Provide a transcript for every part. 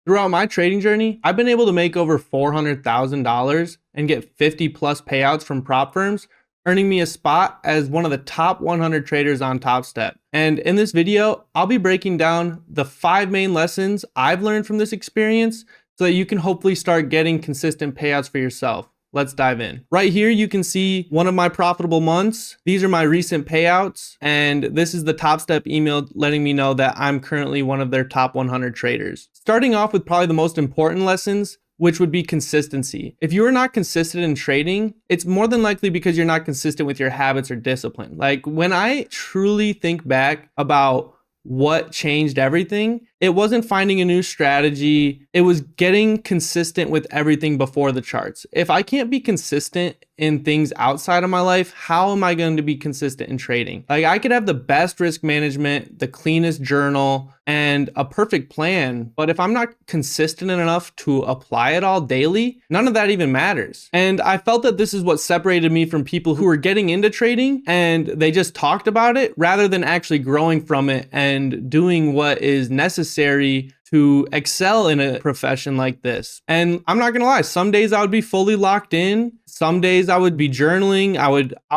Throughout my trading journey, I've been able to make over $400,000 and get 50 plus payouts from prop firms, earning me a spot as one of the top 100 traders on Top Step. And in this video, I'll be breaking down the 5 main lessons I've learned from this experience so that you can hopefully start getting consistent payouts for yourself. Let's dive in. Right here, you can see one of my profitable months. These are my recent payouts, and this is the Top Step email letting me know that I'm currently one of their top 100 traders. Starting off with probably the most important lessons, which would be consistency. If you are not consistent in trading, it's more than likely because you're not consistent with your habits or discipline. Like when I truly think back about what changed everything, it wasn't finding a new strategy. It was getting consistent with everything before the charts. If I can't be consistent in things outside of my life, how am I going to be consistent in trading? Like I could have the best risk management, the cleanest journal, and a perfect plan, but if I'm not consistent enough to apply it all daily, none of that even matters. And I felt that this is what separated me from people who were getting into trading and they just talked about it rather than actually growing from it and doing what is necessary to excel in a profession like this. And I'm not gonna lie, some days I would be fully locked in. Some days I would be journaling. I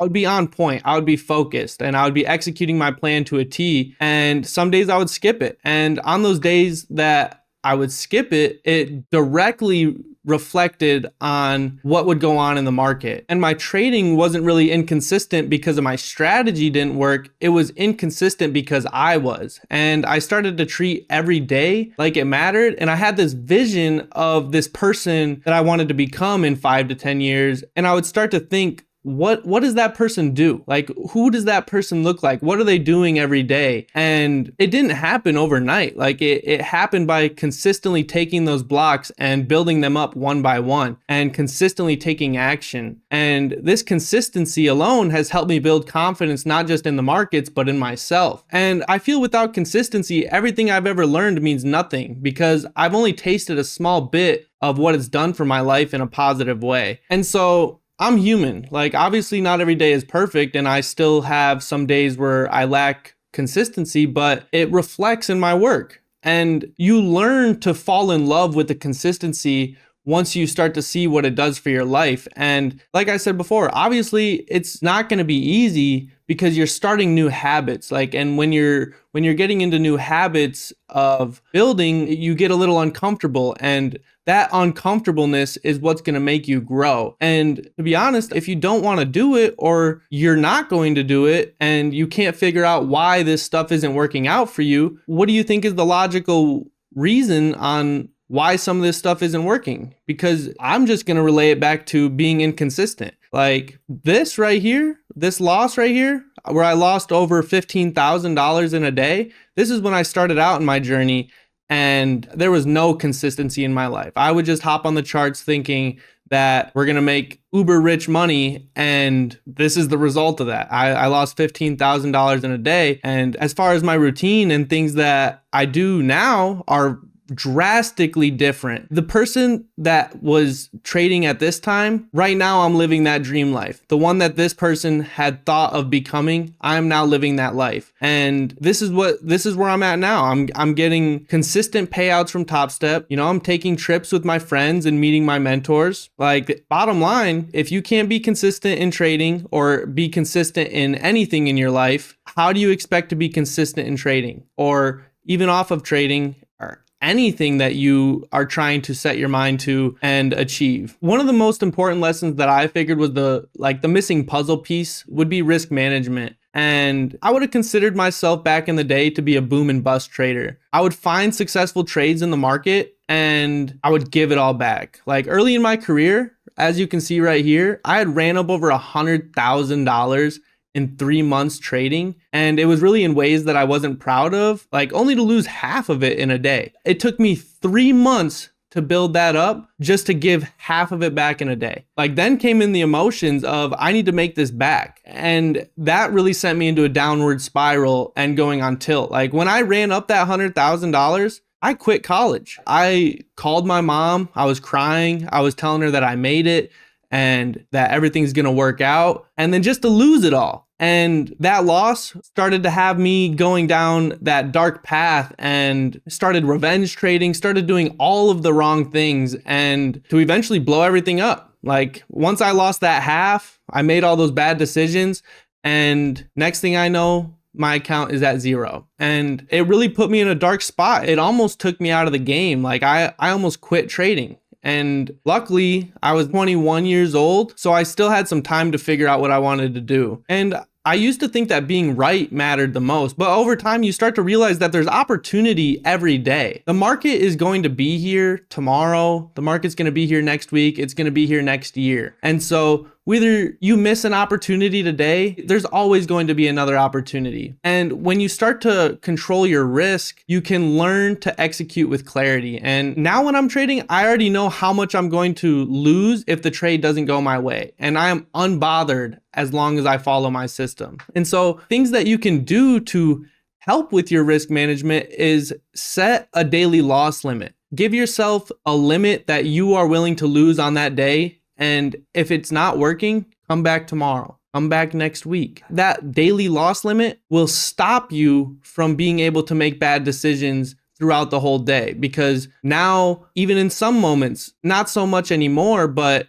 would be on point. I would be focused and I would be executing my plan to a T. And some days I would skip it. And on those days that I would skip it, it directly reflected on what would go on in the market. And my trading wasn't really inconsistent because of my strategy didn't work. It was inconsistent because I was. And I started to treat every day like it mattered. And I had this vision of this person that I wanted to become in 5 to 10 years. And I would start to think, what does that person do? Like, who does that person look like? What are they doing every day? And it didn't happen overnight. Like it happened by consistently taking those blocks and building them up one by one and consistently taking action. And this consistency alone has helped me build confidence, not just in the markets, but in myself. And I feel without consistency, everything I've ever learned means nothing because I've only tasted a small bit of what it's done for my life in a positive way. And so I'm human. Like obviously not every day is perfect and I still have some days where I lack consistency, but it reflects in my work. And you learn to fall in love with the consistency once you start to see what it does for your life. And like I said before, obviously it's not going to be easy because you're starting new habits. Like, and when you're getting into new habits of building, you get a little uncomfortable, and that uncomfortableness is what's going to make you grow. And to be honest, if you don't want to do it or you're not going to do it and you can't figure out why this stuff isn't working out for you, what do you think is the logical reason on why some of this stuff isn't working? Because I'm just going to relay it back to being inconsistent. Like this right here, this loss right here, where I lost over $15,000 in a day. This is when I started out in my journey and there was no consistency in my life. I would just hop on the charts thinking that we're going to make uber rich money. And this is the result of that. I lost $15,000 in a day. And as far as my routine and things that I do now are drastically different. The person that was trading at this time, right now I'm living that dream life. The one that this person had thought of becoming, I'm now living that life. And this is where I'm at now. I'm getting consistent payouts from Top Step. You know, I'm taking trips with my friends and meeting my mentors. Like bottom line, if you can't be consistent in trading or be consistent in anything in your life, how do you expect to be consistent in trading or even off of trading or anything that you are trying to set your mind to and achieve? One of the most important lessons that I figured was the missing puzzle piece would be risk management. And I would have considered myself back in the day to be a boom and bust trader. I would find successful trades in the market and I would give it all back. Like early in my career, as you can see right here, I had ran up over $100,000 in 3 months trading. And it was really in ways that I wasn't proud of, like only to lose half of it in a day. It took me 3 months to build that up just to give half of it back in a day. Like then came in the emotions of I need to make this back. And that really sent me into a downward spiral and going on tilt. Like when I ran up that $100,000, I quit college. I called my mom. I was crying. I was telling her that I made it. and that everything's going to work out, and then just to lose it all. And that loss started to have me going down that dark path and started revenge trading, started doing all of the wrong things, and to eventually blow everything up. Like once I lost that half, I made all those bad decisions, and next thing I know, my account is at zero. And it really put me in a dark spot. It almost took me out of the game. Like I almost quit trading. And luckily, I was 21 years old, so I still had some time to figure out what I wanted to do. And I used to think that being right mattered the most, but over time you start to realize that there's opportunity every day. The market is going to be here tomorrow. The market's going to be here next week. It's going to be here next year. And so whether you miss an opportunity today, there's always going to be another opportunity. And when you start to control your risk, you can learn to execute with clarity. And now when I'm trading, I already know how much I'm going to lose if the trade doesn't go my way. And I am unbothered as long as I follow my system. And so things that you can do to help with your risk management is set a daily loss limit. Give yourself a limit that you are willing to lose on that day. And if it's not working, come back tomorrow, come back next week. That daily loss limit will stop you from being able to make bad decisions throughout the whole day, because now, even in some moments, not so much anymore, but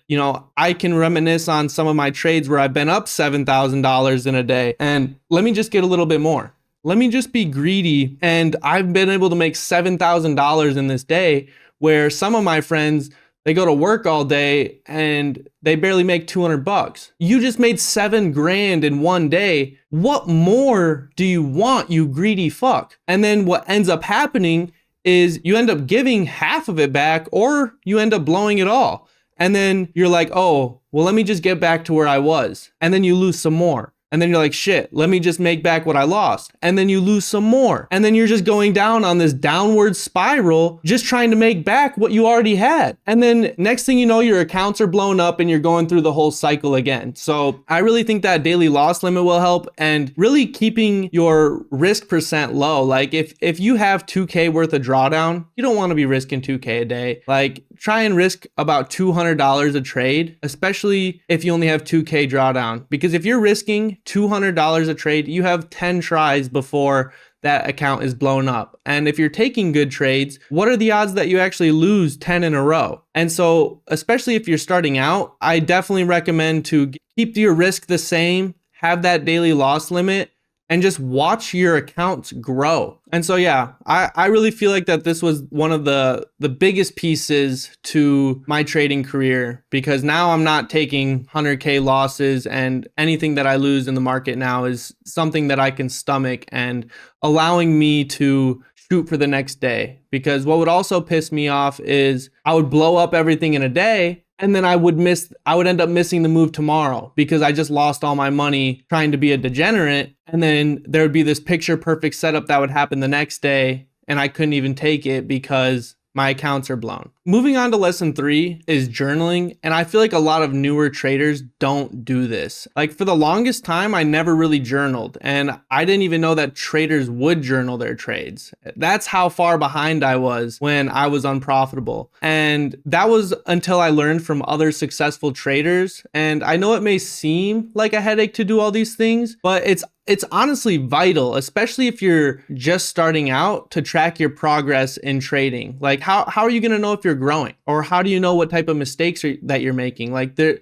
I can reminisce on some of my trades where I've been up $7,000 in a day. And let me just get a little bit more. Let me just be greedy. And I've been able to make $7,000 in this day, where some of my friends, they go to work all day and they barely make $200. You just made $7,000 in one day. What more do you want, you greedy fuck? And then what ends up happening is you end up giving half of it back, or you end up blowing it all. And then you're like, oh, well, let me just get back to where I was. And then you lose some more. And then you're like, shit, let me just make back what I lost. And then you lose some more. And then you're just going down on this downward spiral, just trying to make back what you already had. And then next thing you know, your accounts are blown up and you're going through the whole cycle again. So I really think that daily loss limit will help, and really keeping your risk percent low. Like if you have 2K worth of drawdown, you don't want to be risking 2K a day. Like try and risk about $200 a trade, especially if you only have 2K drawdown. Because if you're risking $200 a trade, you have 10 tries before that account is blown up. And if you're taking good trades, what are the odds that you actually lose 10 in a row? And so, especially if you're starting out, I definitely recommend to keep your risk the same, have that daily loss limit, and just watch your accounts grow. And so, yeah, I really feel like that this was one of the biggest pieces to my trading career, because now I'm not taking 100K losses, and anything that I lose in the market now is something that I can stomach and allowing me to shoot for the next day. Because what would also piss me off is I would blow up everything in a day, and then I would end up missing the move tomorrow because I just lost all my money trying to be a degenerate. And then there would be this picture perfect setup that would happen the next day, and I couldn't even take it because my accounts are blown. Moving on to lesson 3 is journaling. And I feel like a lot of newer traders don't do this. Like for the longest time, I never really journaled, and I didn't even know that traders would journal their trades. That's how far behind I was when I was unprofitable. And that was until I learned from other successful traders. And I know it may seem like a headache to do all these things, but it's honestly vital, especially if you're just starting out, to track your progress in trading. Like how are you going to know if you're growing, or how do you know what type of mistakes that you're making? Like through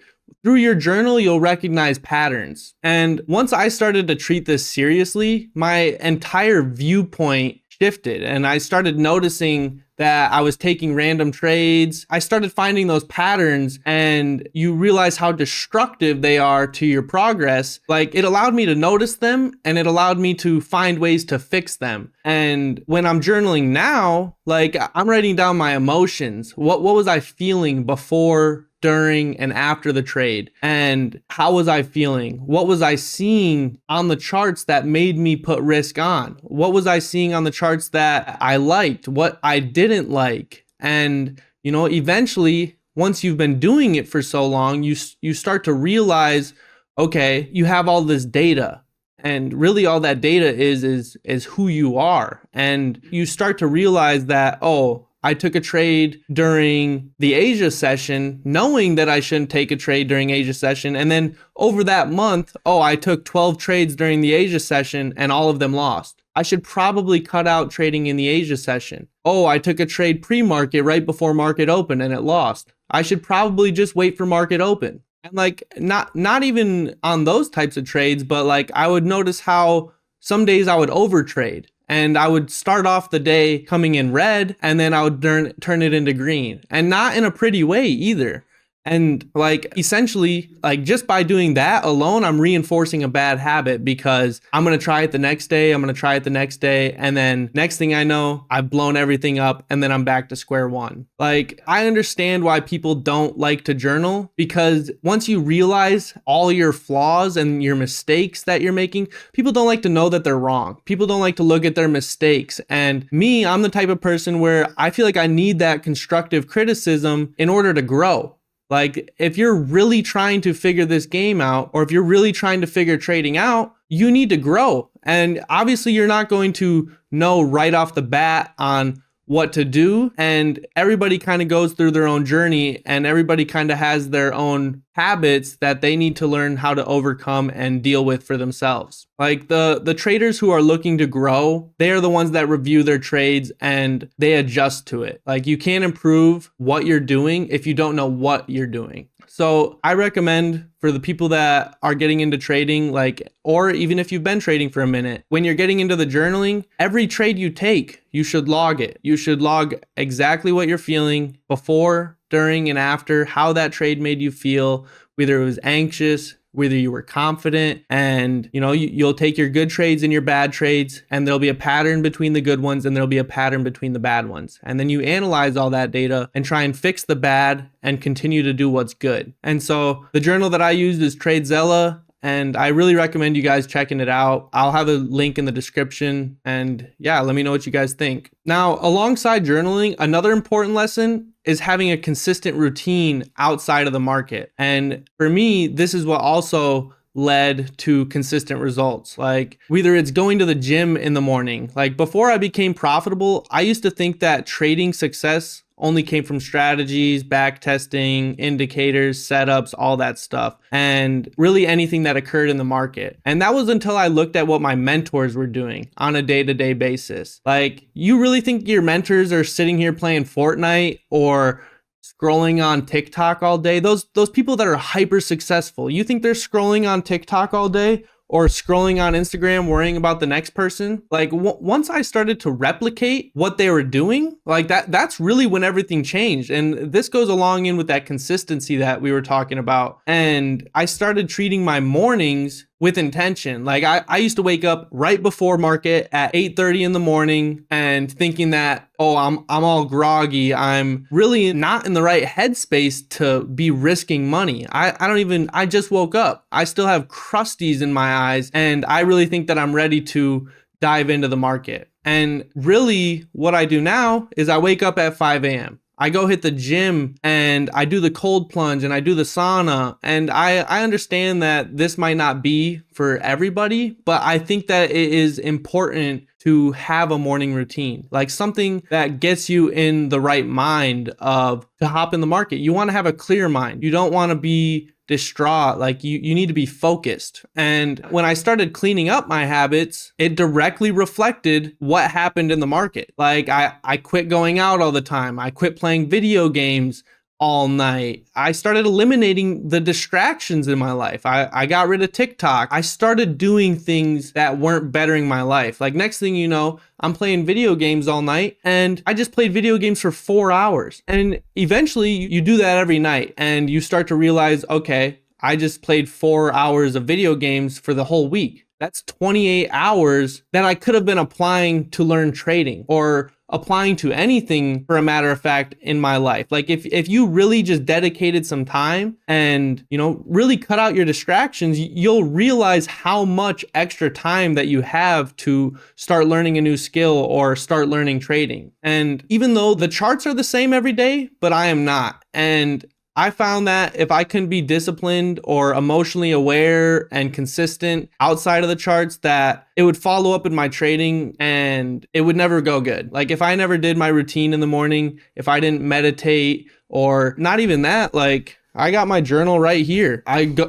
your journal, you'll recognize patterns. And once I started to treat this seriously, my entire viewpoint shifted, and I started noticing that I was taking random trades. I started finding those patterns, and you realize how destructive they are to your progress. Like it allowed me to notice them, and it allowed me to find ways to fix them. And when I'm journaling now, like I'm writing down my emotions. What was I feeling before, during, and after the trade? And how was I feeling? What was I seeing on the charts that made me put risk on? What was I seeing on the charts that I liked? What I didn't like? And, eventually, once you've been doing it for so long, you start to realize, okay, you have all this data. And really all that data is who you are. And you start to realize that, oh, I took a trade during the Asia session, knowing that I shouldn't take a trade during Asia session. And then over that month, I took 12 trades during the Asia session and all of them lost. I should probably cut out trading in the Asia session. I took a trade pre-market right before market open and it lost. I should probably just wait for market open. And like, not even on those types of trades, but like I would notice how some days I would overtrade and I would start off the day coming in red and then I would turn it into green, and not in a pretty way either. And like, essentially, like just by doing that alone, I'm reinforcing a bad habit, because I'm going to try it the next day. I'm going to try it the next day. And then next thing I know, I've blown everything up and then I'm back to square one. Like, I understand why people don't like to journal, because once you realize all your flaws and your mistakes that you're making, people don't like to know that they're wrong. People don't like to look at their mistakes. And me, I'm the type of person where I feel like I need that constructive criticism in order to grow. Like, if you're really trying to figure this game out, or if you're really trying to figure trading out, you need to grow. And obviously you're not going to know right off the bat on what to do. And everybody kind of goes through their own journey, and everybody kind of has their own habits that they need to learn how to overcome and deal with for themselves. Like the traders who are looking to grow, they are the ones that review their trades and they adjust to it. Like, you can't improve what you're doing if you don't know what you're doing. So I recommend for the people that are getting into trading, like, or even if you've been trading for a minute, when you're getting into the journaling, every trade you take, you should log it. You should log exactly what you're feeling before, during, and after, how that trade made you feel, whether it was anxious, whether you were confident. And you'll take your good trades and your bad trades, and there'll be a pattern between the good ones and there'll be a pattern between the bad ones. And then you analyze all that data and try and fix the bad and continue to do what's good. And so the journal that I used is TradeZella, and I really recommend you guys checking it out. I'll have a link in the description, and yeah, let me know what you guys think. Now, alongside journaling, another important lesson is having a consistent routine outside of the market. And for me, this is what also led to consistent results. Like, whether it's going to the gym in the morning. Like, before I became profitable, I used to think that trading success only came from strategies, back testing, indicators, setups, all that stuff, and really anything that occurred in the market. And that was until I looked at what my mentors were doing on a day-to-day basis. Like, you really think your mentors are sitting here playing Fortnite or scrolling on TikTok all day? Those people that are hyper successful, you think they're scrolling on TikTok all day or scrolling on Instagram worrying about the next person? Like, once I started to replicate what they were doing, like that's really when everything changed. And this goes along in with that consistency that we were talking about. And I started treating my mornings with intention. Like, I used to wake up right before market at 8:30 in the morning and thinking that, I'm all groggy. I'm really not in the right headspace to be risking money. I just woke up. I still have crusties in my eyes, and I really think that I'm ready to dive into the market. And really what I do now is I wake up at 5 a.m. I go hit the gym and I do the cold plunge and I do the sauna. And I understand that this might not be for everybody, but I think that it is important to have a morning routine, like something that gets you in the right mind to hop in the market. You want to have a clear mind. You don't want to be distraught. Like, you need to be focused. And when I started cleaning up my habits, it directly reflected what happened in the market. Like, I quit going out all the time. I quit playing video games all night. I started eliminating the distractions in my life. I got rid of TikTok. I started doing things that weren't bettering my life. Like, next thing you know, I'm playing video games all night, and I just played video games for 4 hours. And eventually you do that every night and you start to realize, okay, I just played 4 hours of video games for the whole week. That's 28 hours that I could have been applying to learn trading or applying to anything, for a matter of fact, in my life. Like, if you really just dedicated some time and, really cut out your distractions, you'll realize how much extra time that you have to start learning a new skill or start learning trading. And even though the charts are the same every day, but I am not. And I found that if I couldn't be disciplined or emotionally aware and consistent outside of the charts, that it would follow up in my trading and it would never go good. Like if I never did my routine in the morning, if I didn't meditate, or not even that, like I got my journal right here.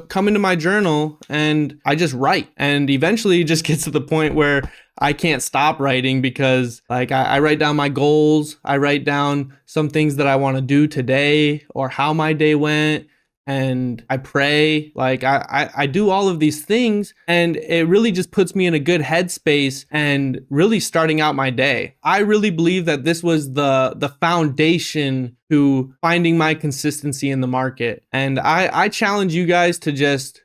Come into my journal and I just write, and eventually it just gets to the point where I can't stop writing because like I write down my goals. I write down some things that I want to do today or how my day went. And I pray, like I do all of these things, and it really just puts me in a good headspace and really starting out my day. I really believe that this was the foundation to finding my consistency in the market. And I challenge you guys to just,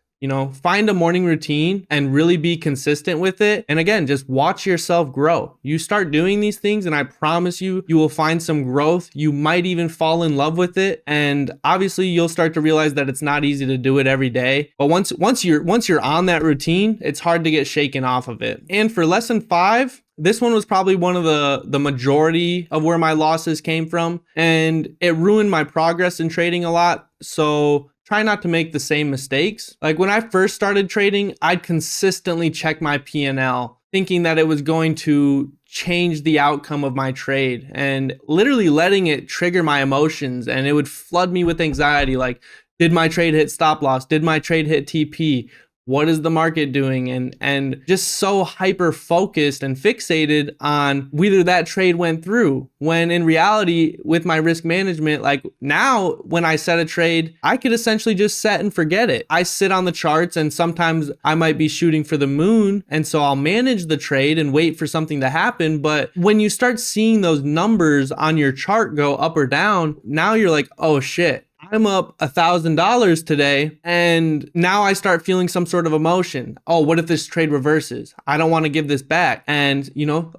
find a morning routine and really be consistent with it. And again, just watch yourself grow. You start doing these things and I promise you, you will find some growth. You might even fall in love with it. And obviously you'll start to realize that it's not easy to do it every day. But once you're on that routine, it's hard to get shaken off of it. And for lesson 5, this one was probably one of the majority of where my losses came from, and it ruined my progress in trading a lot. So try not to make the same mistakes. Like when I first started trading, I'd consistently check my P&L thinking that it was going to change the outcome of my trade, and literally letting it trigger my emotions, and it would flood me with anxiety. Like, did my trade hit stop loss? Did my trade hit TP? What is the market doing? And just so hyper focused and fixated on whether that trade went through, when in reality with my risk management, like now when I set a trade, I could essentially just set and forget it. I sit on the charts and sometimes I might be shooting for the moon, and so I'll manage the trade and wait for something to happen. But when you start seeing those numbers on your chart go up or down, now you're like, oh shit, I'm up $1,000 today, and now I start feeling some sort of emotion. Oh, what if this trade reverses? I don't want to give this back. And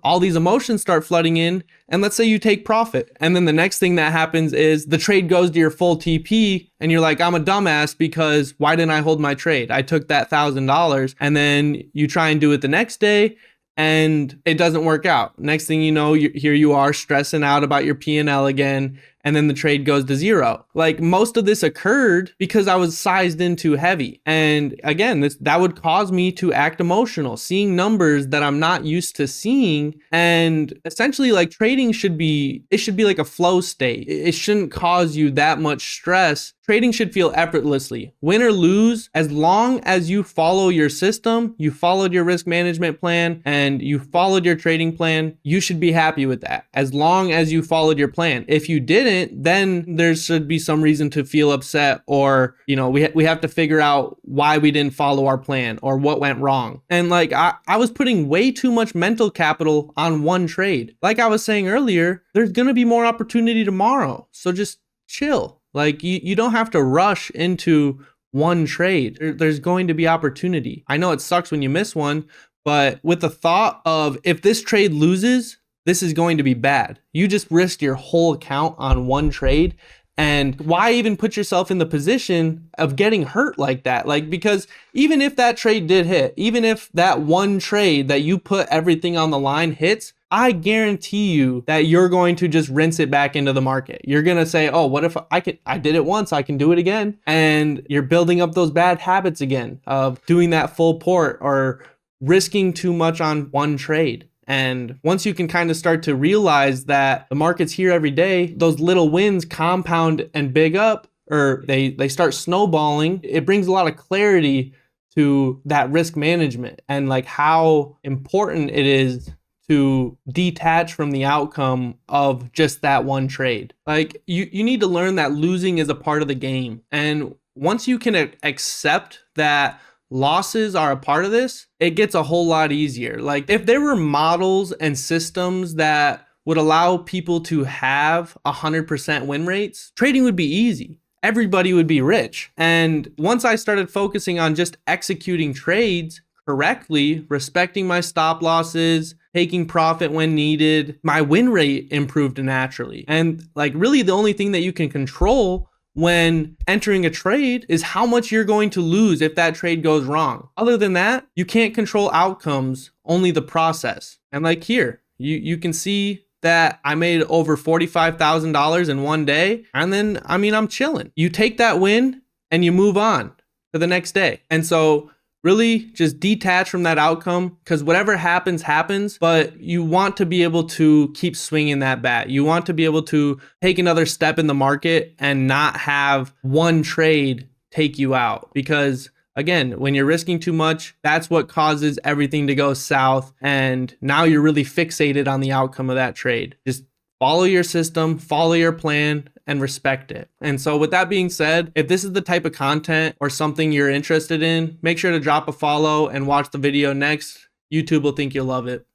all these emotions start flooding in, and let's say you take profit. And then the next thing that happens is the trade goes to your full TP, and you're like, I'm a dumbass because why didn't I hold my trade? I took that $1,000, and then you try and do it the next day, and it doesn't work out. Next thing you know, here you are stressing out about your P&L again, and then the trade goes to zero. Like most of this occurred because I was sized in too heavy. And again, that would cause me to act emotional, seeing numbers that I'm not used to seeing. And essentially like trading should be like a flow state. It shouldn't cause you that much stress. Trading should feel effortlessly. Win or lose, as long as you follow your system, you followed your risk management plan, and you followed your trading plan, you should be happy with that. As long as you followed your plan. If you didn't, then there should be some reason to feel upset, or, we have to figure out why we didn't follow our plan or what went wrong. And like, I was putting way too much mental capital on one trade. Like I was saying earlier, there's going to be more opportunity tomorrow. So just chill. Like you don't have to rush into one trade. There's going to be opportunity. I know it sucks when you miss one, but with the thought of if this trade loses, this is going to be bad. You just risked your whole account on one trade. And why even put yourself in the position of getting hurt like that? Like, because even if that trade did hit, even if that one trade that you put everything on the line hits, I guarantee you that you're going to just rinse it back into the market. You're going to say, oh, what if I did it once, I can do it again. And you're building up those bad habits again of doing that full port or risking too much on one trade. And once you can kind of start to realize that the market's here every day, those little wins compound and big up, or they start snowballing. It brings a lot of clarity to that risk management and like how important it is to detach from the outcome of just that one trade. Like you need to learn that losing is a part of the game. And once you can accept that losses are a part of this, it gets a whole lot easier. Like if there were models and systems that would allow people to have 100% win rates, trading would be easy. Everybody would be rich. And once I started focusing on just executing trades correctly, respecting my stop losses, taking profit when needed, my win rate improved naturally. And like really the only thing that you can control when entering a trade is how much you're going to lose if that trade goes wrong. Other than that, you can't control outcomes, only the process. And like here, you can see that I made over $45,000 in one day. And then, I mean, I'm chilling. You take that win and you move on to the next day. And so really just detach from that outcome, because whatever happens, happens, but you want to be able to keep swinging that bat. You want to be able to take another step in the market and not have one trade take you out, because again, when you're risking too much, that's what causes everything to go south. And now you're really fixated on the outcome of that trade. Just follow your system, follow your plan, and respect it. And so with that being said, if this is the type of content or something you're interested in, make sure to drop a follow and watch the video next. YouTube will think you'll love it.